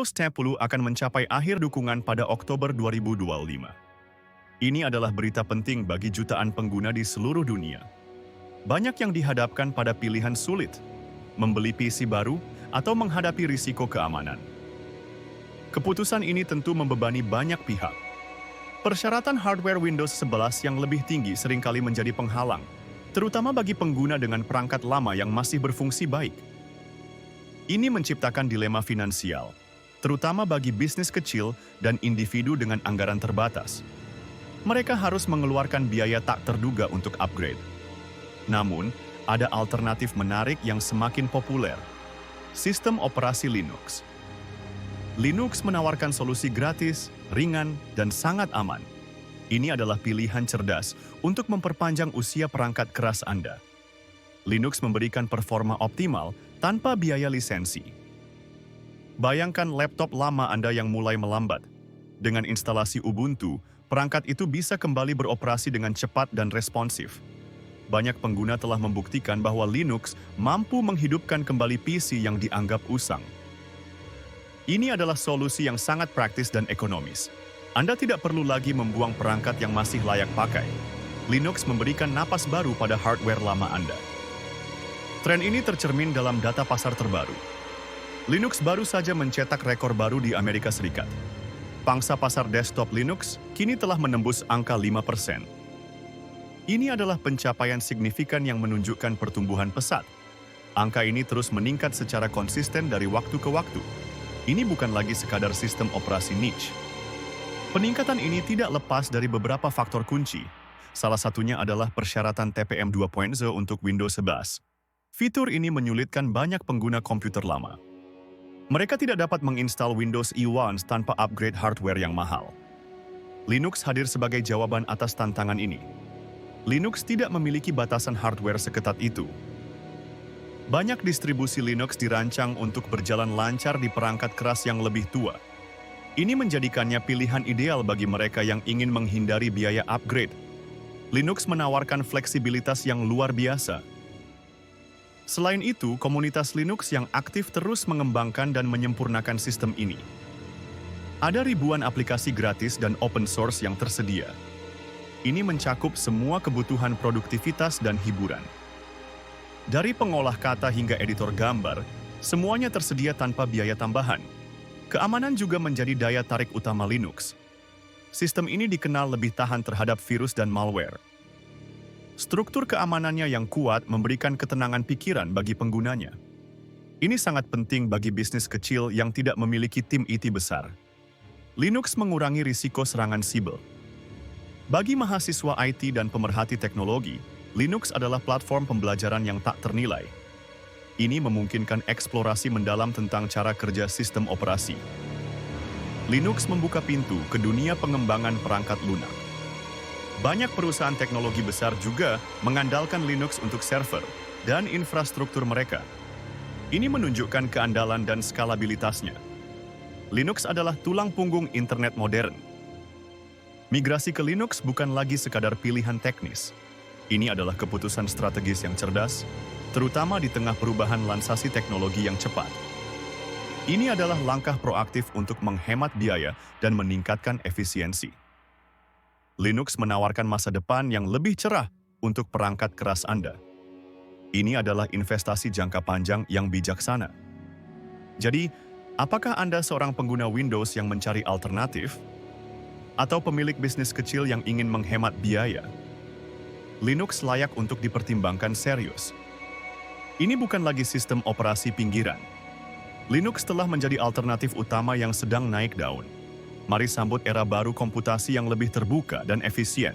Windows 10 akan mencapai akhir dukungan pada Oktober 2025. Ini adalah berita penting bagi jutaan pengguna di seluruh dunia. Banyak yang dihadapkan pada pilihan sulit, membeli PC baru atau menghadapi risiko keamanan. Keputusan ini tentu membebani banyak pihak. Persyaratan hardware Windows 11 yang lebih tinggi seringkali menjadi penghalang, terutama bagi pengguna dengan perangkat lama yang masih berfungsi baik. Ini menciptakan dilema finansial, terutama bagi bisnis kecil dan individu dengan anggaran terbatas. Mereka harus mengeluarkan biaya tak terduga untuk upgrade. Namun, ada alternatif menarik yang semakin populer. Sistem operasi Linux. Linux menawarkan solusi gratis, ringan, dan sangat aman. Ini adalah pilihan cerdas untuk memperpanjang usia perangkat keras Anda. Linux memberikan performa optimal tanpa biaya lisensi. Bayangkan laptop lama Anda yang mulai melambat. Dengan instalasi Ubuntu, perangkat itu bisa kembali beroperasi dengan cepat dan responsif. Banyak pengguna telah membuktikan bahwa Linux mampu menghidupkan kembali PC yang dianggap usang. Ini adalah solusi yang sangat praktis dan ekonomis. Anda tidak perlu lagi membuang perangkat yang masih layak pakai. Linux memberikan napas baru pada hardware lama Anda. Tren ini tercermin dalam data pasar terbaru. Linux baru saja mencetak rekor baru di Amerika Serikat. Pangsa pasar desktop Linux kini telah menembus angka 5%. Ini adalah pencapaian signifikan yang menunjukkan pertumbuhan pesat. Angka ini terus meningkat secara konsisten dari waktu ke waktu. Ini bukan lagi sekadar sistem operasi niche. Peningkatan ini tidak lepas dari beberapa faktor kunci. Salah satunya adalah persyaratan TPM 2.0 untuk Windows 11. Fitur ini menyulitkan banyak pengguna komputer lama. Mereka tidak dapat menginstal Windows E1 tanpa upgrade hardware yang mahal. Linux hadir sebagai jawaban atas tantangan ini. Linux tidak memiliki batasan hardware seketat itu. Banyak distribusi Linux dirancang untuk berjalan lancar di perangkat keras yang lebih tua. Ini menjadikannya pilihan ideal bagi mereka yang ingin menghindari biaya upgrade. Linux menawarkan fleksibilitas yang luar biasa. Selain itu, komunitas Linux yang aktif terus mengembangkan dan menyempurnakan sistem ini. Ada ribuan aplikasi gratis dan open source yang tersedia. Ini mencakup semua kebutuhan produktivitas dan hiburan. Dari pengolah kata hingga editor gambar, semuanya tersedia tanpa biaya tambahan. Keamanan juga menjadi daya tarik utama Linux. Sistem ini dikenal lebih tahan terhadap virus dan malware. Struktur keamanannya yang kuat memberikan ketenangan pikiran bagi penggunanya. Ini sangat penting bagi bisnis kecil yang tidak memiliki tim IT besar. Linux mengurangi risiko serangan siber. Bagi mahasiswa IT dan pemerhati teknologi, Linux adalah platform pembelajaran yang tak ternilai. Ini memungkinkan eksplorasi mendalam tentang cara kerja sistem operasi. Linux membuka pintu ke dunia pengembangan perangkat lunak. Banyak perusahaan teknologi besar juga mengandalkan Linux untuk server dan infrastruktur mereka. Ini menunjukkan keandalan dan skalabilitasnya. Linux adalah tulang punggung internet modern. Migrasi ke Linux bukan lagi sekadar pilihan teknis. Ini adalah keputusan strategis yang cerdas, terutama di tengah perubahan lansasi teknologi yang cepat. Ini adalah langkah proaktif untuk menghemat biaya dan meningkatkan efisiensi. Linux menawarkan masa depan yang lebih cerah untuk perangkat keras Anda. Ini adalah investasi jangka panjang yang bijaksana. Jadi, apakah Anda seorang pengguna Windows yang mencari alternatif? Atau pemilik bisnis kecil yang ingin menghemat biaya? Linux layak untuk dipertimbangkan serius. Ini bukan lagi sistem operasi pinggiran. Linux telah menjadi alternatif utama yang sedang naik daun. Mari sambut era baru komputasi yang lebih terbuka dan efisien.